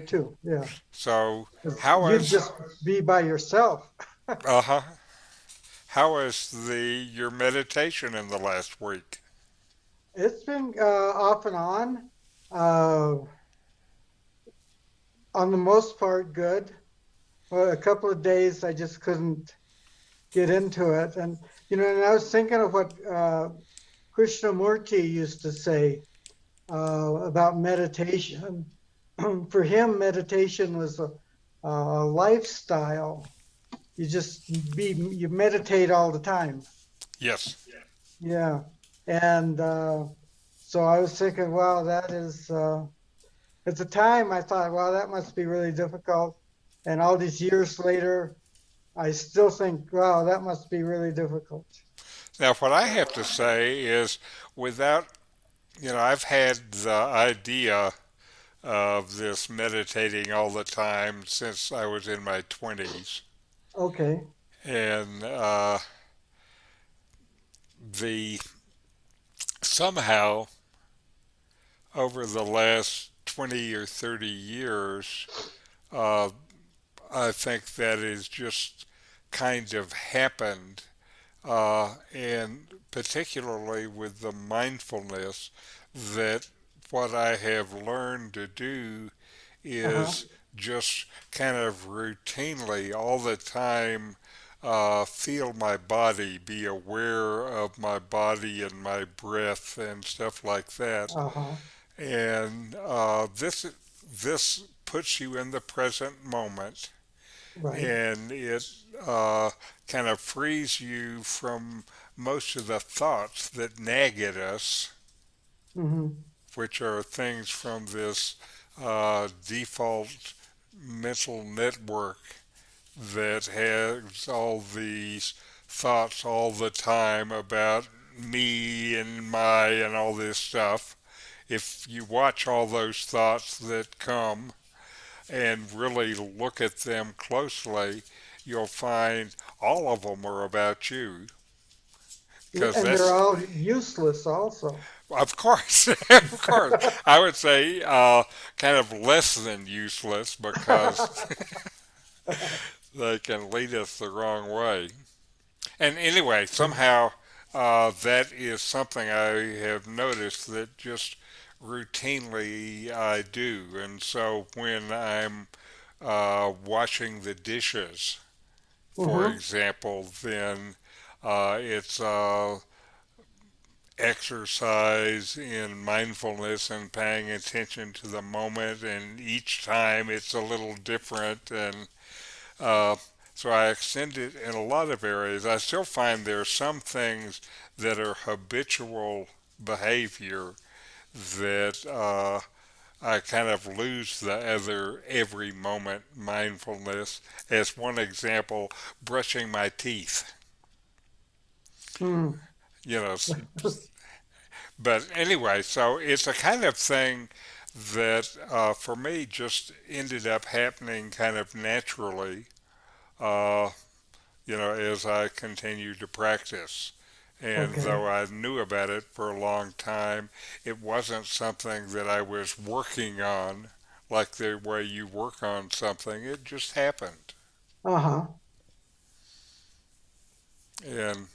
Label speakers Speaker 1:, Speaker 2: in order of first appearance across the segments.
Speaker 1: too. Yeah.
Speaker 2: So
Speaker 1: 'Cause
Speaker 2: how
Speaker 1: you'd
Speaker 2: is
Speaker 1: just be by yourself.
Speaker 2: uh-huh. How is the your meditation in the last week?
Speaker 1: It's been off and on. Uh, on the most part, good. Well, a couple of days I just couldn't get into it. And I was thinking of what Krishnamurti used to say about meditation. For him, meditation was a lifestyle. You meditate all the time.
Speaker 2: Yes.
Speaker 1: Yeah. And so I was thinking, wow, at the time I thought, wow, that must be really difficult. And all these years later, I still think, wow, that must be really difficult.
Speaker 2: Now what I have to say is without I've had the idea of this meditating all the time since I was in my 20s.
Speaker 1: Okay.
Speaker 2: And the somehow over the last 20 or 30 years, uh, I think that is just kind of happened. And particularly with the mindfulness, that what I have learned to do
Speaker 1: Uh-huh.
Speaker 2: is just kind of routinely all the time feel my body, be aware of my body and my breath and stuff like that.
Speaker 1: Uh-huh.
Speaker 2: And this puts you in the present moment,
Speaker 1: Right.
Speaker 2: and it uh, kind of frees you from most of the thoughts that nag at us,
Speaker 1: Mm-hmm.
Speaker 2: which are things from this default mental network that has all these thoughts all the time about me and my and all this stuff. If you watch all those thoughts that come and really look at them closely, you'll find all of them are about you. Because
Speaker 1: And they're
Speaker 2: that's,
Speaker 1: all useless also.
Speaker 2: of course, of course, I would say kind of less than useless because they can lead us the wrong way. And anyway, somehow that is something I have noticed that just routinely I do. And so when I'm washing the dishes, for
Speaker 1: Mm-hmm.
Speaker 2: example, then it's exercise in mindfulness and paying attention to the moment, and each time it's a little different. And uh, so I extend it in a lot of areas. I still find there are some things that are habitual behavior that I kind of lose the other every moment mindfulness. As one example, brushing my teeth.
Speaker 1: Mm.
Speaker 2: You know, but anyway, so it's a kind of thing that for me just ended up happening kind of naturally, uh, as I continued to practice. And
Speaker 1: Okay.
Speaker 2: though I knew about it for a long time, it wasn't something that I was working on like the way you work on something. It just happened.
Speaker 1: Uh-huh.
Speaker 2: And,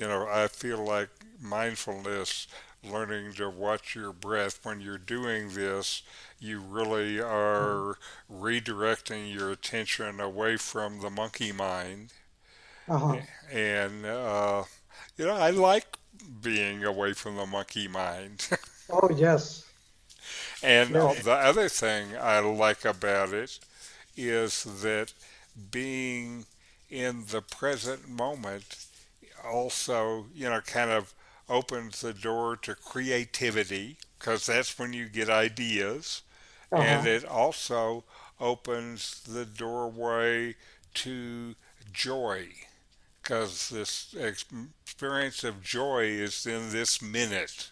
Speaker 2: I feel like mindfulness, learning to watch your breath, when you're doing this, you really are redirecting your attention away from the monkey mind.
Speaker 1: Uh-huh.
Speaker 2: And, I like being away from the monkey mind.
Speaker 1: Oh, yes.
Speaker 2: And
Speaker 1: Yes.
Speaker 2: the other thing I like about it is that being in the present moment also, kind of opens the door to creativity because that's when you get ideas. And
Speaker 1: Uh-huh.
Speaker 2: it also opens the doorway to joy because this experience of joy is in this minute,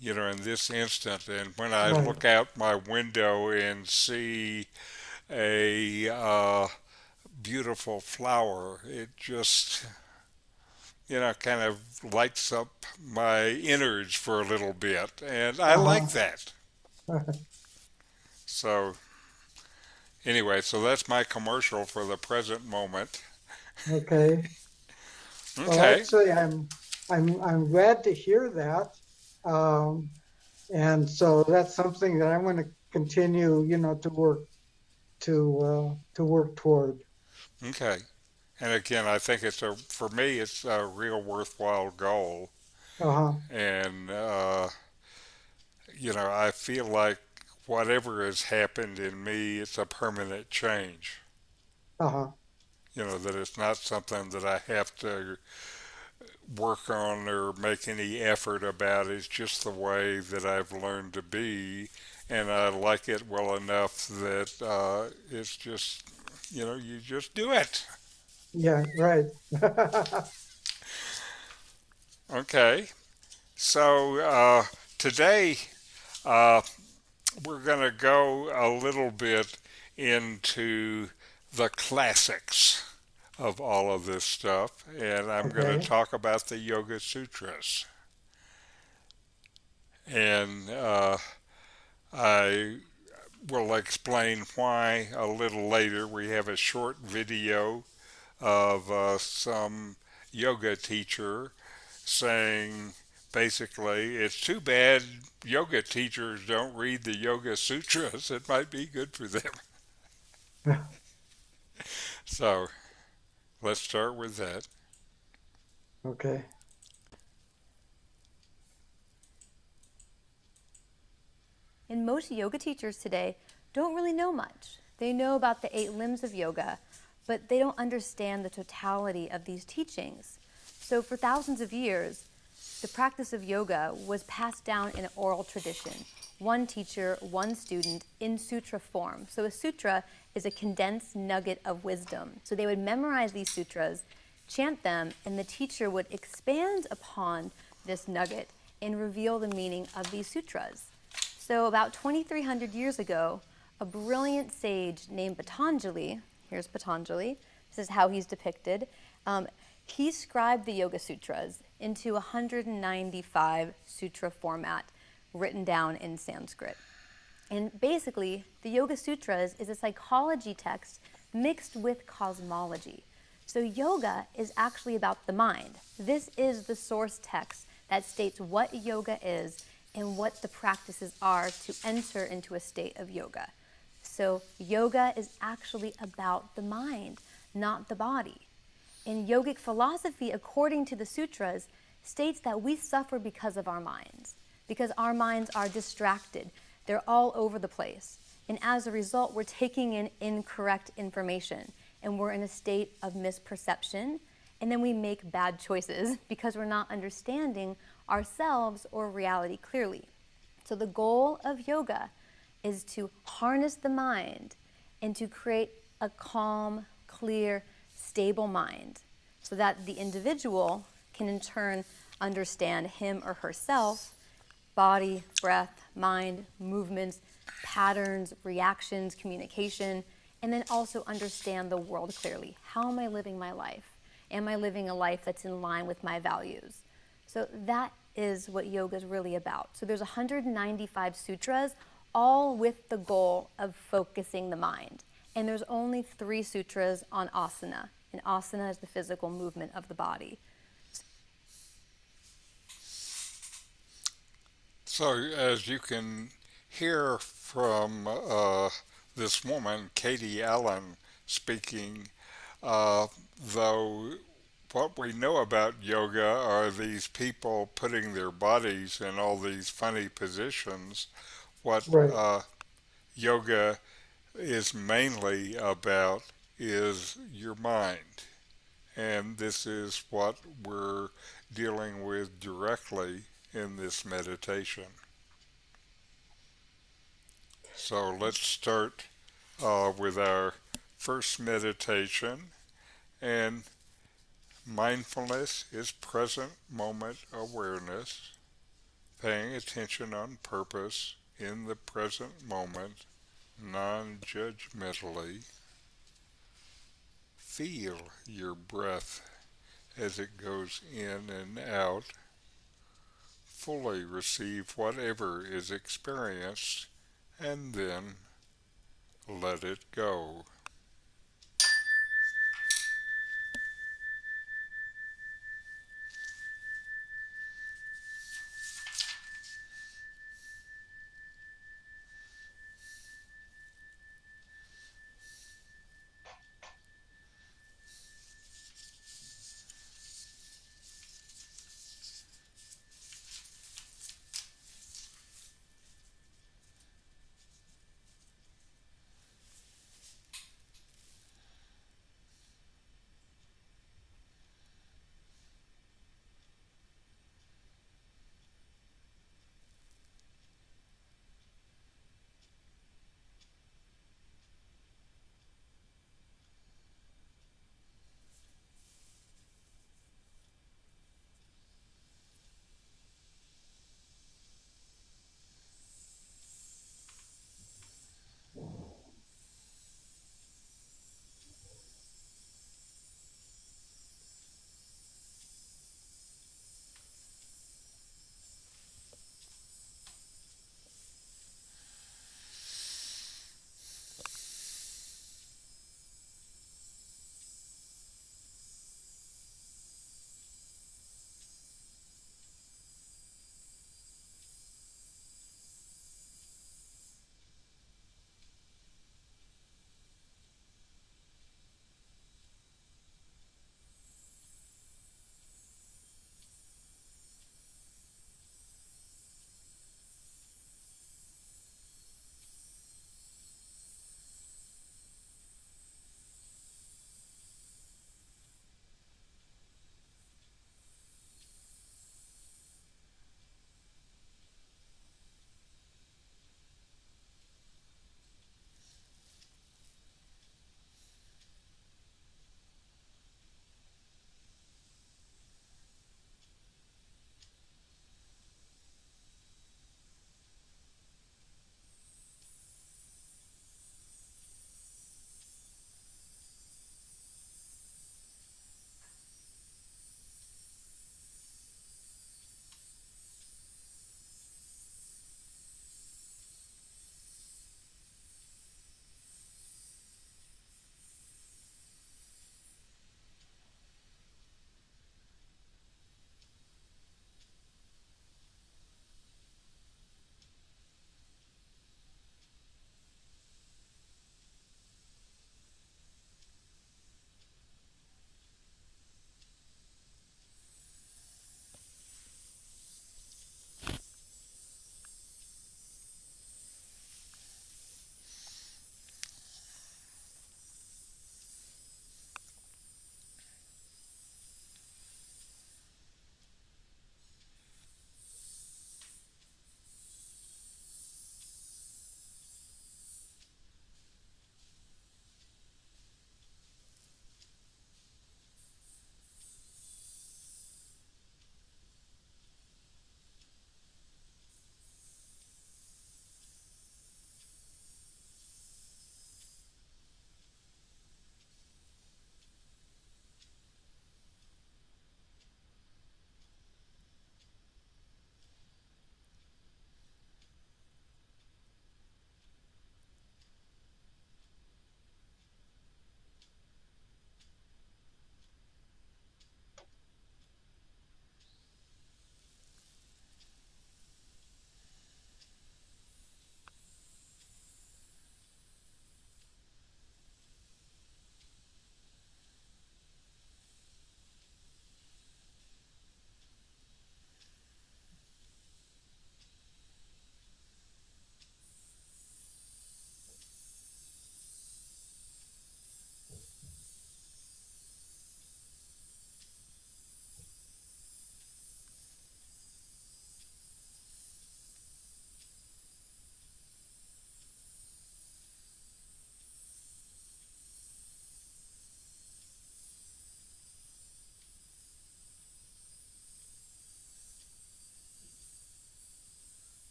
Speaker 2: in this instant. And when I
Speaker 1: Right.
Speaker 2: look out my window and see a beautiful flower, it just, kind of lights up my innards for a little bit. And I like
Speaker 1: Uh-huh.
Speaker 2: that. So anyway, so that's my commercial for the present moment.
Speaker 1: Okay. Well,
Speaker 2: Okay.
Speaker 1: actually, I'm glad to hear that. Um, and so that's something that I'm going to continue, to work toward.
Speaker 2: Okay. And again, I think for me, it's a real worthwhile goal.
Speaker 1: Uh-huh.
Speaker 2: And, I feel like whatever has happened in me, it's a permanent change.
Speaker 1: Uh-huh.
Speaker 2: That it's not something that I have to work on or make any effort about. It's just the way that I've learned to be. And I like it well enough that it's just, you just do it.
Speaker 1: Yeah, right.
Speaker 2: Okay. So today, uh, we're going to go a little bit into the classics of all of this stuff, and I'm going to
Speaker 1: Okay.
Speaker 2: talk about the Yoga Sutras. And I will explain why a little later. We have a short video of some yoga teacher saying basically, it's too bad yoga teachers don't read the Yoga Sutras. It might be good for them. So let's start with that.
Speaker 1: Okay.
Speaker 3: And most yoga teachers today don't really know much. They know about the 8 limbs of yoga, but they don't understand the totality of these teachings. So for thousands of years, the practice of yoga was passed down in an oral tradition. One teacher, one student, in sutra form. So a sutra is a condensed nugget of wisdom. So they would memorize these sutras, chant them, and the teacher would expand upon this nugget and reveal the meaning of these sutras. So about 2,300 years ago, a brilliant sage named Patanjali, here's Patanjali, this is how he's depicted, he scribed the Yoga Sutras into 195 sutra format written down in Sanskrit. And basically, the Yoga Sutras is a psychology text mixed with cosmology. So yoga is actually about the mind. This is the source text that states what yoga is and what the practices are to enter into a state of yoga. So yoga is actually about the mind, not the body. And yogic philosophy, according to the sutras, states that we suffer because of our minds, because our minds are distracted. They're all over the place. And as a result, we're taking in incorrect information, and we're in a state of misperception, and then we make bad choices because we're not understanding ourselves or reality clearly. So the goal of yoga is to harness the mind and to create a calm, clear, stable mind so that the individual can in turn understand him or herself, body, breath, mind, movements, patterns, reactions, communication, and then also understand the world clearly. How am I living my life? Am I living a life that's in line with my values? So that is what yoga is really about. So there's 195 sutras, all with the goal of focusing the mind. And there's only 3 sutras on asana. And asana is the physical movement of the body.
Speaker 2: So, as you can hear from this woman, Katie Allen, speaking, though what we know about yoga are these people putting their bodies in all these funny positions, what
Speaker 1: Right.
Speaker 2: yoga is mainly about is your mind. And this is what we're dealing with directly in this meditation. So let's start with our first meditation. And mindfulness is present moment awareness, paying attention on purpose in the present moment, non judgmentally. Feel your breath as it goes in and out. Fully receive whatever is experienced, and then let it go.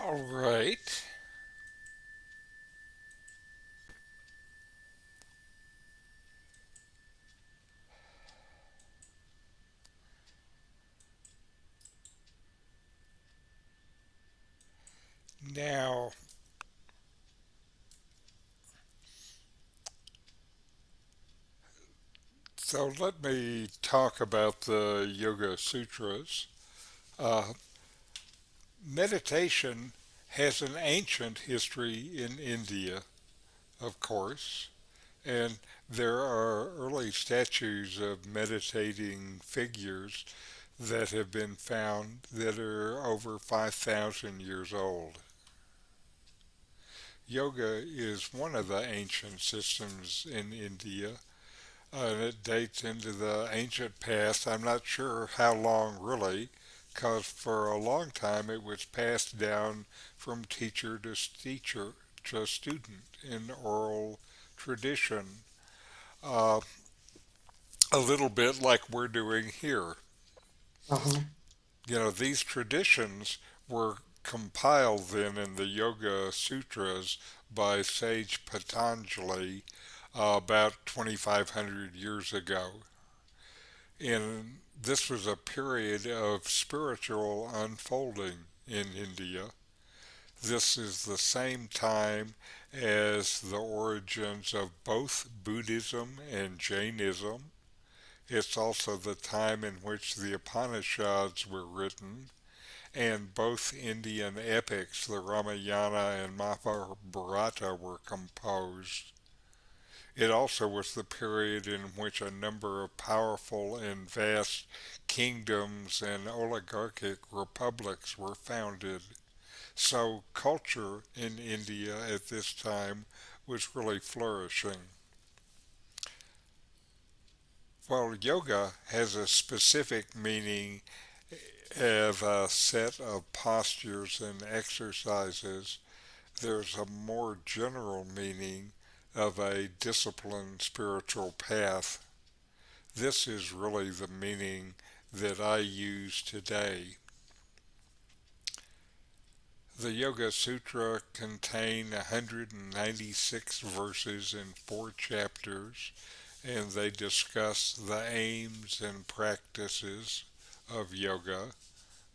Speaker 2: All right. Now, so let me talk about the Yoga Sutras. Uh, Meditation has an ancient history in India, of course, and there are early statues of meditating figures that have been found that are over 5,000 years old. Yoga is one of the ancient systems in India, and it dates into the ancient past. I'm not sure how long really, because for a long time it was passed down from teacher to student in oral tradition. Uh, a little bit like we're doing here.
Speaker 1: Uh-huh.
Speaker 2: These traditions were compiled then in the Yoga Sutras by sage Patanjali about 2,500 years ago. And this was a period of spiritual unfolding in India. This is the same time as the origins of both Buddhism and Jainism. It's also the time in which the Upanishads were written, and both Indian epics, the Ramayana and Mahabharata, were composed. It also was the period in which a number of powerful and vast kingdoms and oligarchic republics were founded. So culture in India at this time was really flourishing. While yoga has a specific meaning of a set of postures and exercises, there's a more general meaning of a disciplined spiritual path. This is really the meaning that I use today. The Yoga Sutra contain 196 verses in 4 chapters, and they discuss the aims and practices of yoga,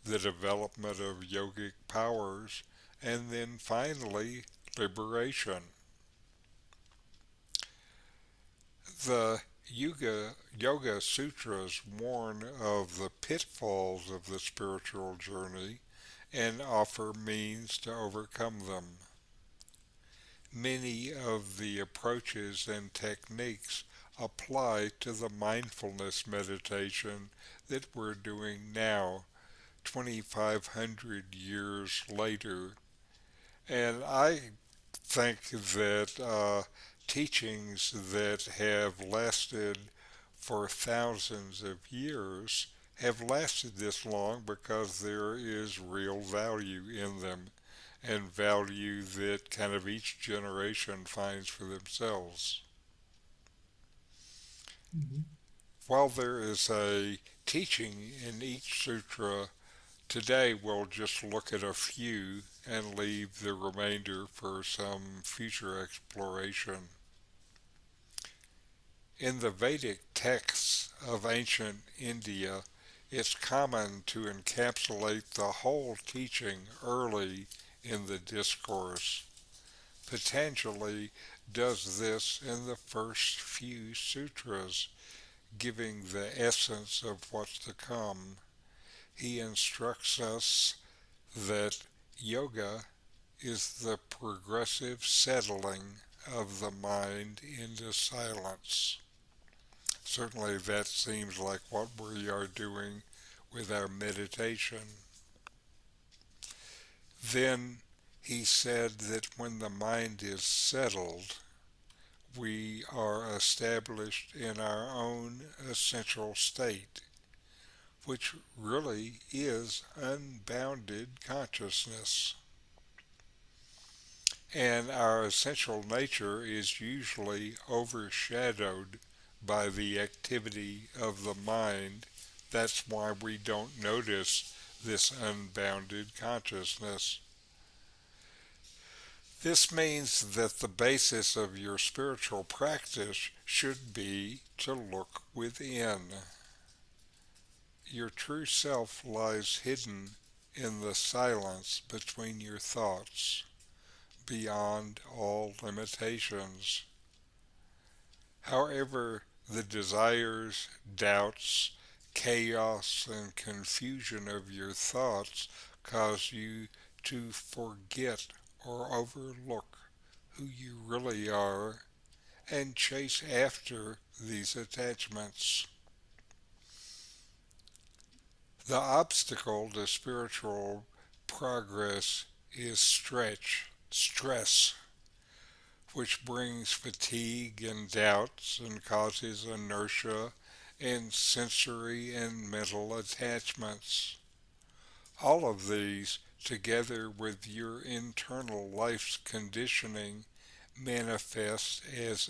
Speaker 2: the development of yogic powers, and then finally, liberation. The Yoga Sutras warn of the pitfalls of the spiritual journey and offer means to overcome them. Many of the approaches and techniques apply to the mindfulness meditation that we're doing now, 2,500 years later. And I think that teachings that have lasted for thousands of years have lasted this long because there is real value in them and value that kind of each generation finds for themselves.
Speaker 1: Mhm.
Speaker 2: While there is a teaching in each sutra, today we'll just look at a few and leave the remainder for some future exploration. In the Vedic texts of ancient India, it's common to encapsulate the whole teaching early in the discourse. Patanjali does this in the first few sutras, giving the essence of what's to come. He instructs us that yoga is the progressive settling of the mind into silence. Certainly, that seems like what we are doing with our meditation. Then he said that when the mind is settled, we are established in our own essential state, which really is unbounded consciousness. And our essential nature is usually overshadowed by the activity of the mind. That's why we don't notice this unbounded consciousness. This means that the basis of your spiritual practice should be to look within. Your true self lies hidden in the silence between your thoughts, beyond all limitations. However, the desires, doubts, chaos, and confusion of your thoughts cause you to forget or overlook who you really are and chase after these attachments. The obstacle to spiritual progress is stress, which brings fatigue and doubts and causes inertia and sensory and mental attachments. All of these, together with your internal life's conditioning, manifest as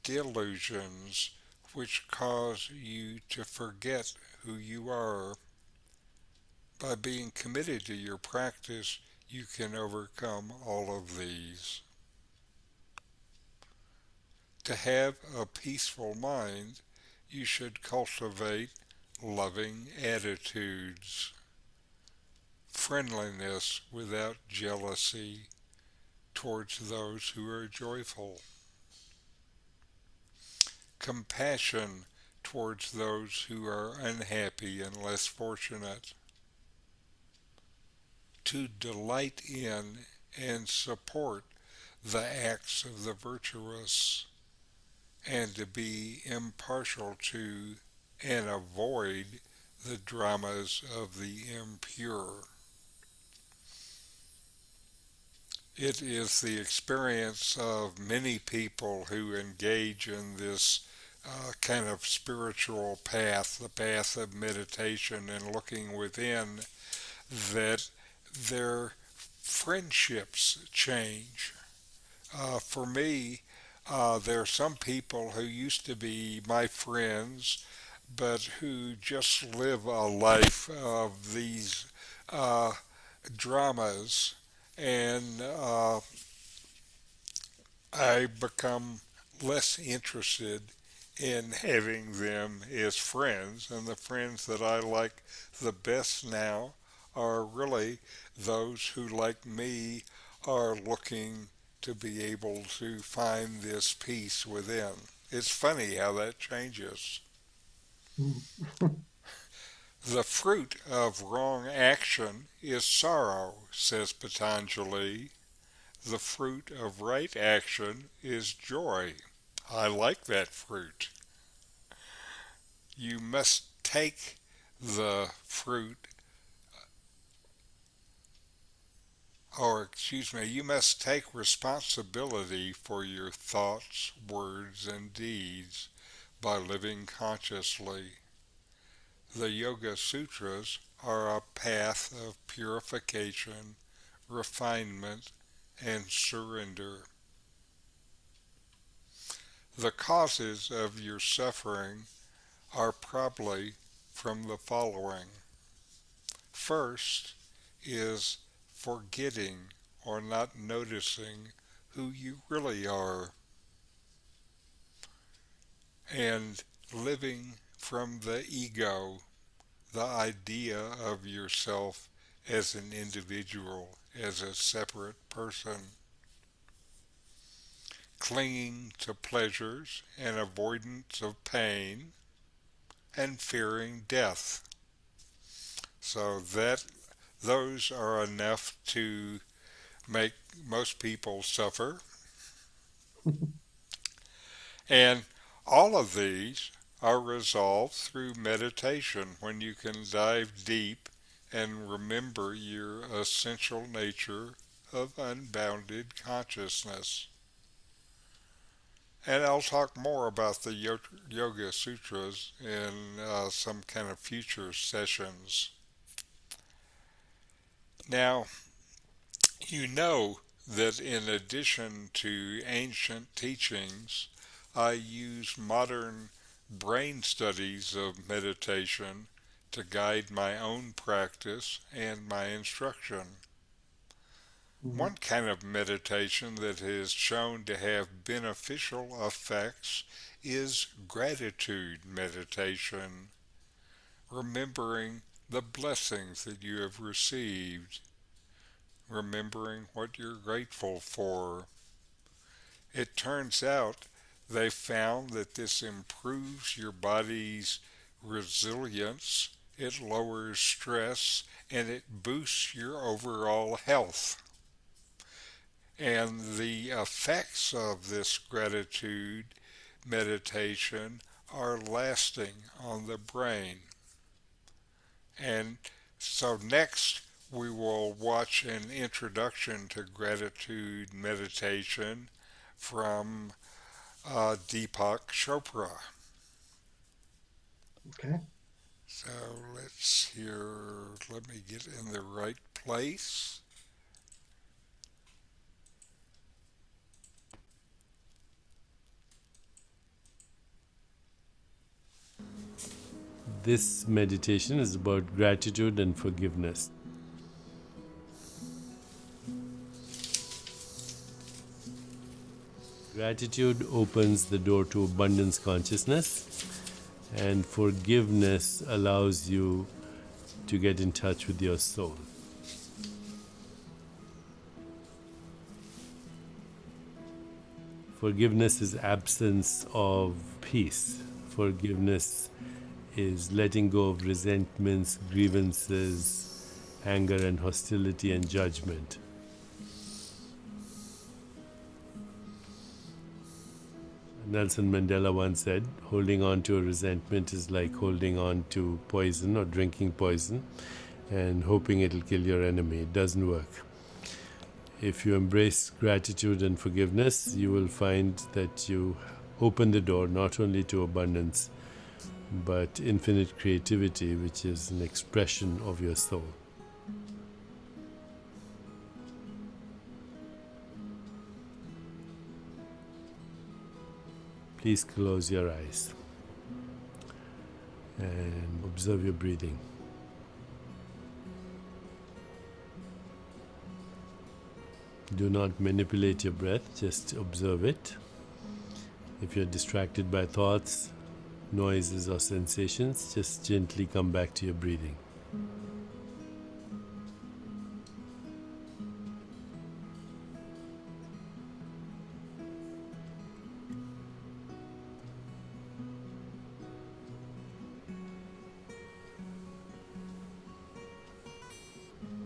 Speaker 2: delusions, which cause you to forget who you are. By being committed to your practice, you can overcome all of these. To have a peaceful mind, you should cultivate loving attitudes, friendliness without jealousy towards those who are joyful, compassion towards those who are unhappy and less fortunate, to delight in and support the acts of the virtuous, and to be impartial to and avoid the dramas of the impure. It is the experience of many people who engage in this kind of spiritual path, the path of meditation and looking within, that their friendships change. For me, there are some people who used to be my friends, but who just live a life of these uh, dramas, and I become less interested in having them as friends, and the friends that I like the best now are really those who, like me, are looking to be able to find this peace within. It's funny how that changes. The fruit of wrong action is sorrow, says Patanjali. The fruit of right action is joy. I like that fruit. You must take the fruit, or excuse me, you must take responsibility for your thoughts, words, and deeds by living consciously. The Yoga Sutras are a path of purification, refinement, and surrender. The causes of your suffering are probably from the following. First is forgetting or not noticing who you really are, and living from the ego, the idea of yourself as an individual, as a separate person, clinging to pleasures and avoidance of pain, and fearing death. So those are enough to make most people suffer. And all of these are resolved through meditation when you can dive deep and remember your essential nature of unbounded consciousness. And I'll talk more about the Yoga Sutras in some kind of future sessions. Now, you know that in addition to ancient teachings, I use modern brain studies of meditation to guide my own practice and my instruction.
Speaker 1: Mhm.
Speaker 2: One kind of meditation that is shown to have beneficial effects is gratitude meditation, remembering the blessings that you have received, remembering what you're grateful for. It turns out they found that this improves your body's resilience, it lowers stress, and it boosts your overall health. And the effects of this gratitude meditation are lasting on the brain. And so next we will watch an introduction to gratitude meditation from Deepak Chopra.
Speaker 1: Okay.
Speaker 2: So let's hear, let me get in the right place.
Speaker 4: This meditation is about gratitude and forgiveness. Gratitude opens the door to abundance consciousness, and forgiveness allows you to get in touch with your soul. Forgiveness is absence of peace. Forgiveness is letting go of resentments, grievances, anger and hostility and judgment. Nelson Mandela once said, holding on to a resentment is like holding on to poison or drinking poison and hoping it'll kill your enemy. It doesn't work. If you embrace gratitude and forgiveness, you will find that you open the door not only to abundance, but infinite creativity, which is an expression of your soul. Please close your eyes and observe your breathing. Do not manipulate your breath, just observe it. If you're distracted by thoughts, noises, or sensations, just gently come back to your breathing.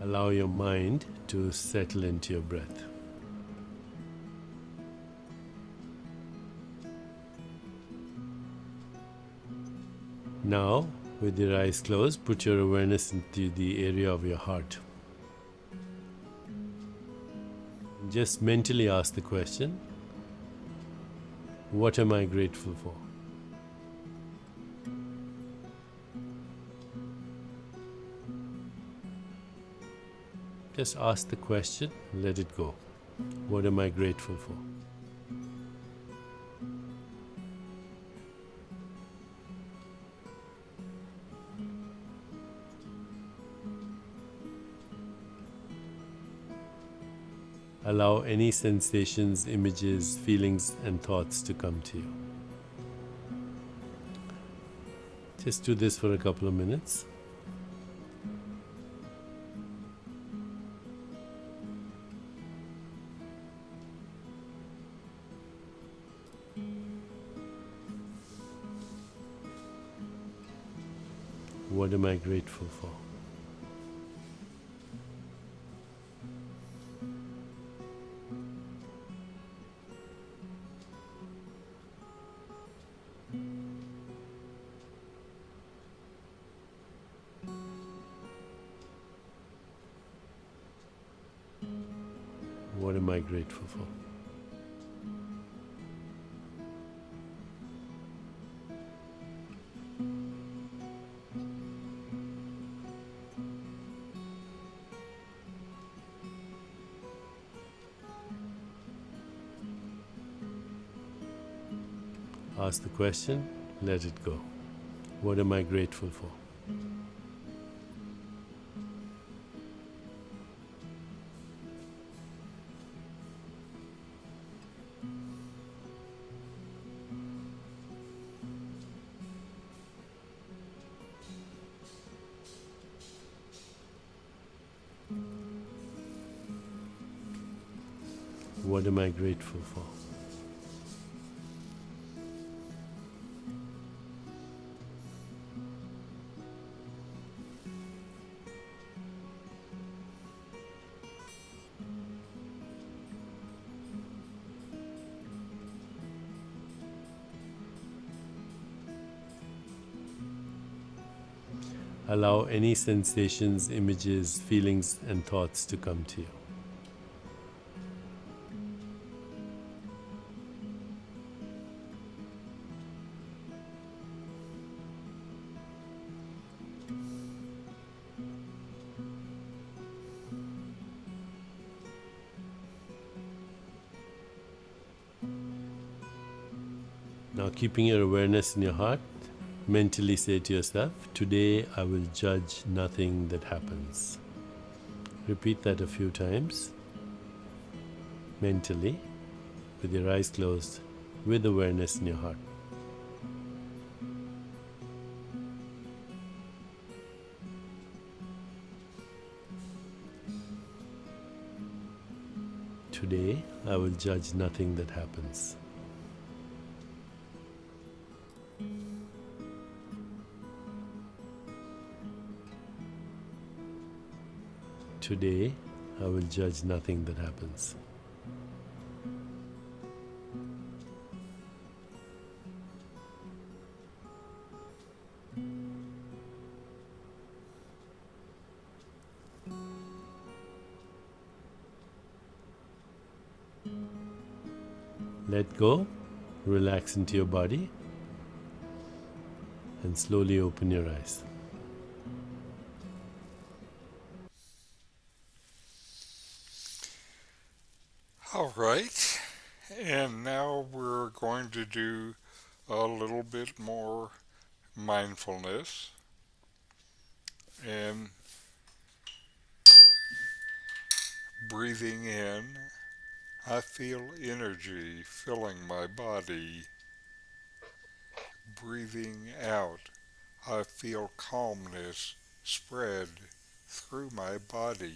Speaker 4: Allow your mind to settle into your breath. Now, with your eyes closed, put your awareness into the area of your heart. Just mentally ask the question, what am I grateful for? Just ask the question, let it go. What am I grateful for? Allow any sensations, images, feelings, and thoughts to come to you. Just do this for a couple of minutes. What am I grateful for? What am I grateful for? Ask the question, let it go. What am I grateful for? What am I grateful for? Allow any sensations, images, feelings, and thoughts to come to you. Now, keeping your awareness in your heart, mentally say to yourself, today I will judge nothing that happens. Repeat that a few times, mentally, with your eyes closed, with awareness in your heart. Today I will judge nothing that happens. Today, I will judge nothing that happens. Let go, relax into your body, and slowly open your eyes.
Speaker 2: All right, and now we're going to do a little bit more mindfulness and breathing in. I feel energy filling my body. Breathing out, I feel calmness spread through my body.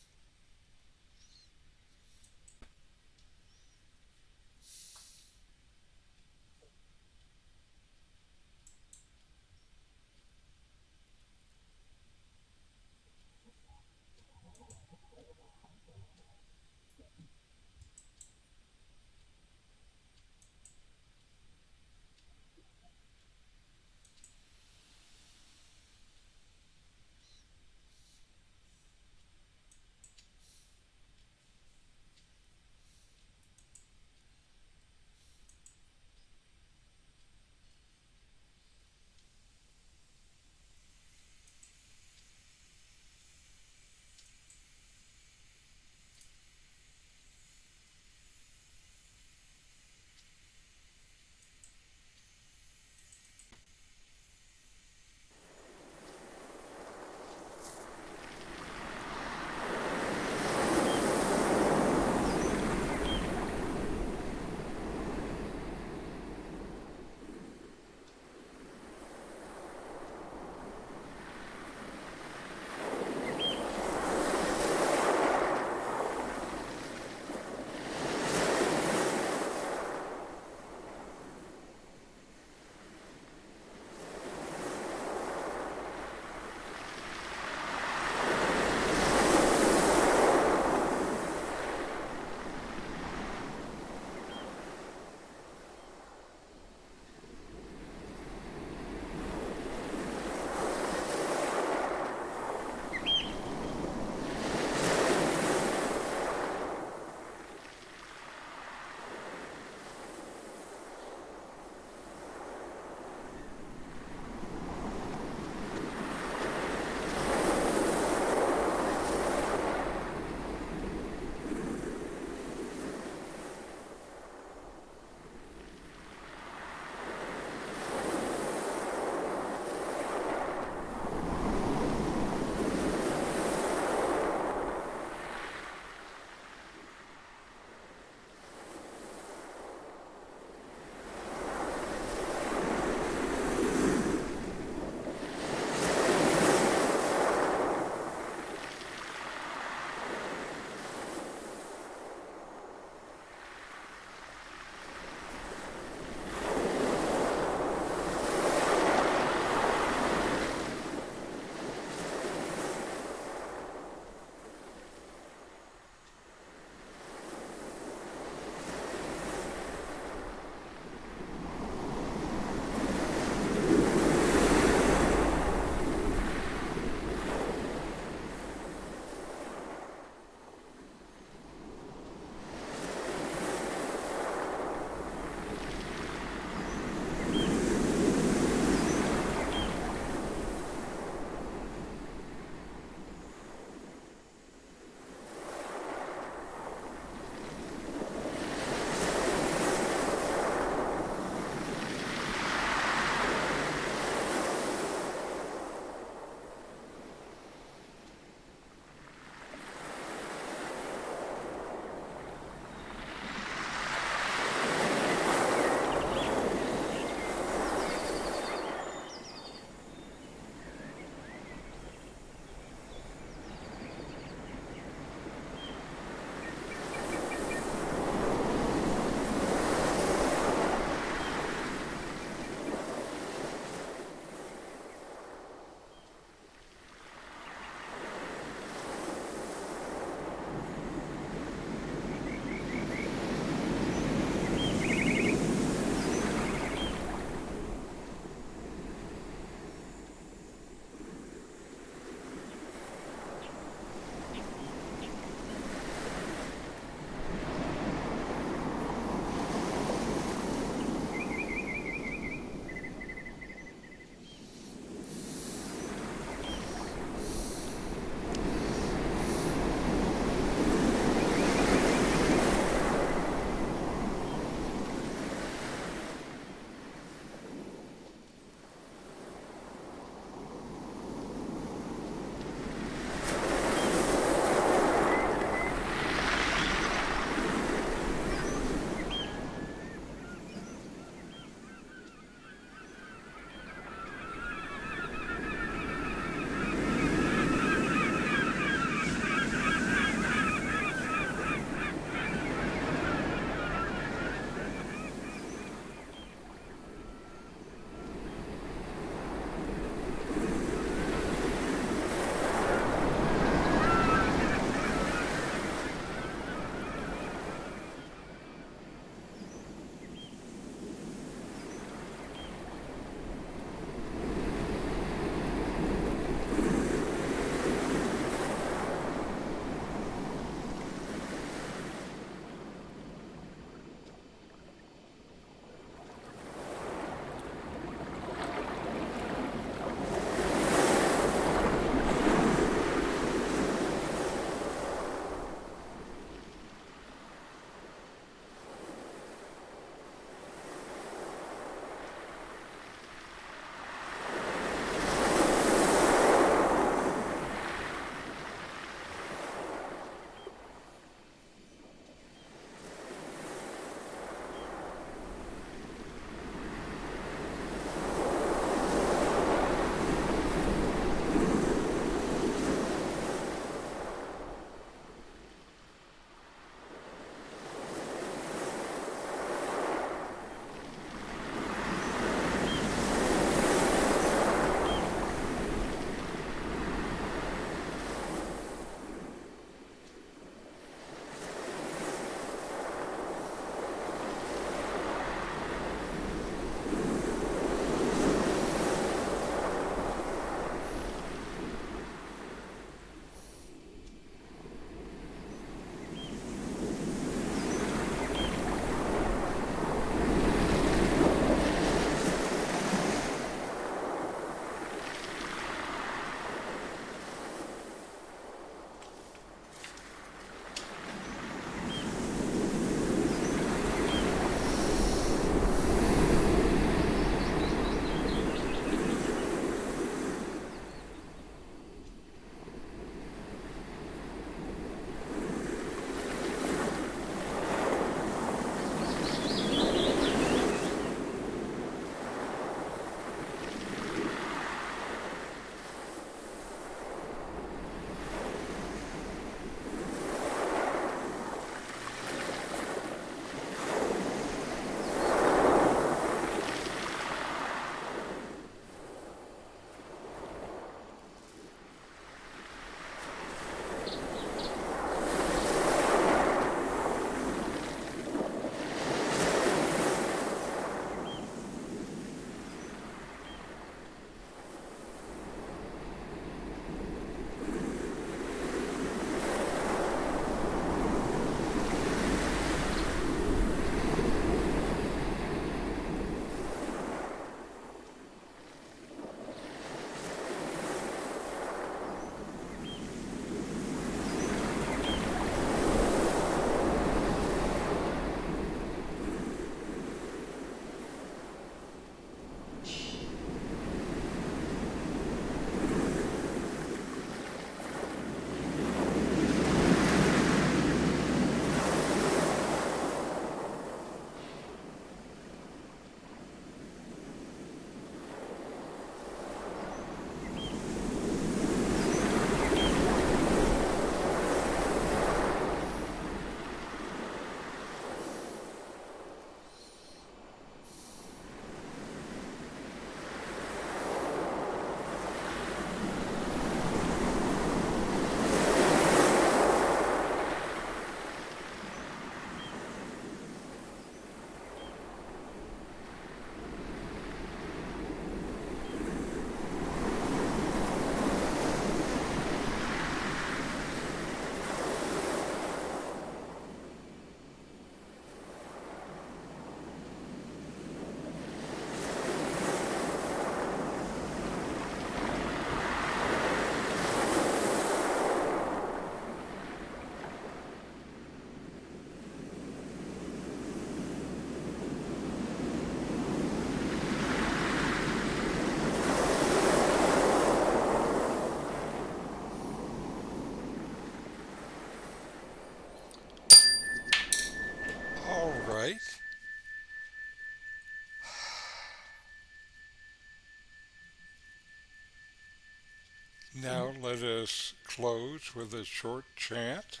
Speaker 2: Now let us close with a short chant.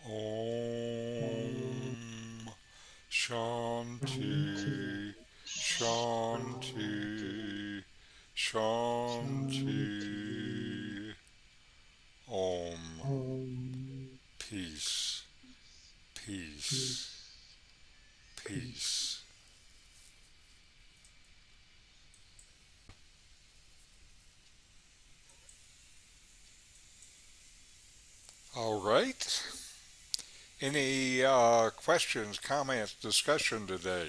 Speaker 1: Om
Speaker 2: Om
Speaker 1: Shanti,
Speaker 2: Shanti
Speaker 1: Shanti,
Speaker 2: Shanti
Speaker 1: Shanti.
Speaker 2: Shanti Om.
Speaker 1: Om
Speaker 2: Peace, peace,
Speaker 1: peace, peace.
Speaker 2: peace. All right. Any questions, comments, discussion today?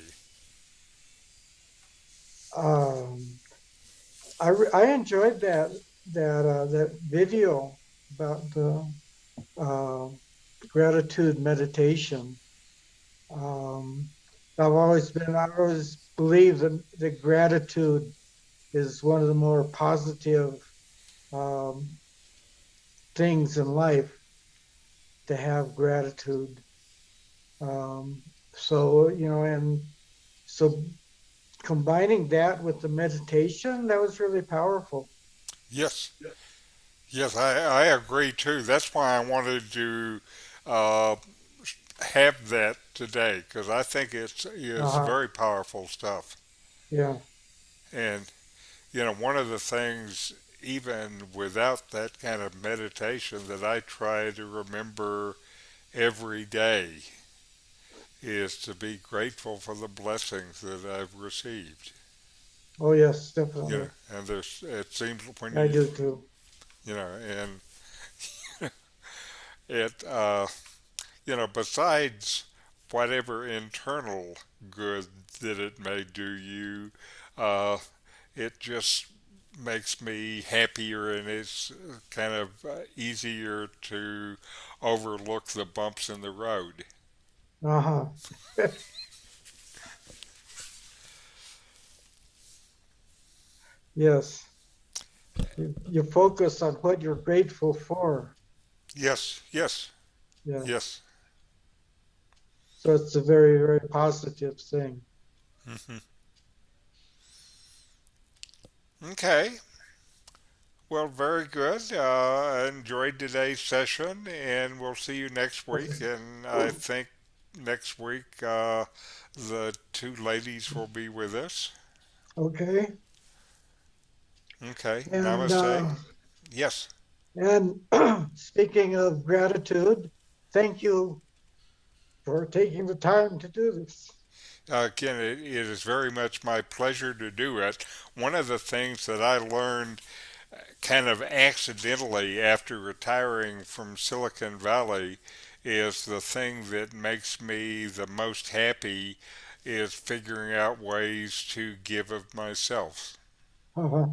Speaker 1: Um, I enjoyed that video about the uh, gratitude meditation. Um, I always believe that gratitude is one of the more positive um, things in life to have gratitude. Um, and so combining that with the meditation, that was really powerful.
Speaker 2: Yes, yes, I agree too. That's why I wanted to uh, have that today because I think it's
Speaker 1: Uh-huh.
Speaker 2: very powerful stuff.
Speaker 1: Yeah.
Speaker 2: And one of the things, even without that kind of meditation, that I try to remember every day is to be grateful for the blessings that I've received.
Speaker 1: Oh, yes, definitely.
Speaker 2: And it seems when
Speaker 1: I do too.
Speaker 2: and it, besides whatever internal good that it may do you, uh, it just makes me happier and it's kind of easier to overlook the bumps in the road.
Speaker 1: Uh-huh. Yes. You focus on what you're grateful for.
Speaker 2: Yes, yes,
Speaker 1: Yeah.
Speaker 2: yes.
Speaker 1: So it's a very, very positive thing.
Speaker 2: Hmm. Okay. Well, very good. I enjoyed today's session, and we'll see you next week.
Speaker 1: Okay.
Speaker 2: And I think next week the two ladies will be with us.
Speaker 1: Okay.
Speaker 2: Okay.
Speaker 1: And
Speaker 2: Namaste. Yes.
Speaker 1: and speaking of gratitude, thank you for taking the time to do this.
Speaker 2: Again, it is very much my pleasure to do it. One of the things that I learned kind of accidentally after retiring from Silicon Valley is the thing that makes me the most happy is figuring out ways to give of myself.
Speaker 1: Uh-huh.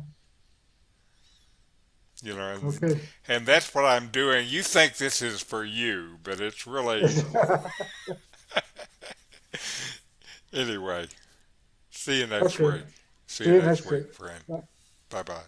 Speaker 2: You know, and,
Speaker 1: Okay.
Speaker 2: and that's what I'm doing. You think this is for you, but it's really anyway. See you next
Speaker 1: Okay.
Speaker 2: week. See
Speaker 1: See
Speaker 2: you
Speaker 1: you
Speaker 2: next
Speaker 1: next
Speaker 2: week,
Speaker 1: week.
Speaker 2: friend.
Speaker 1: Bye.
Speaker 2: Bye bye.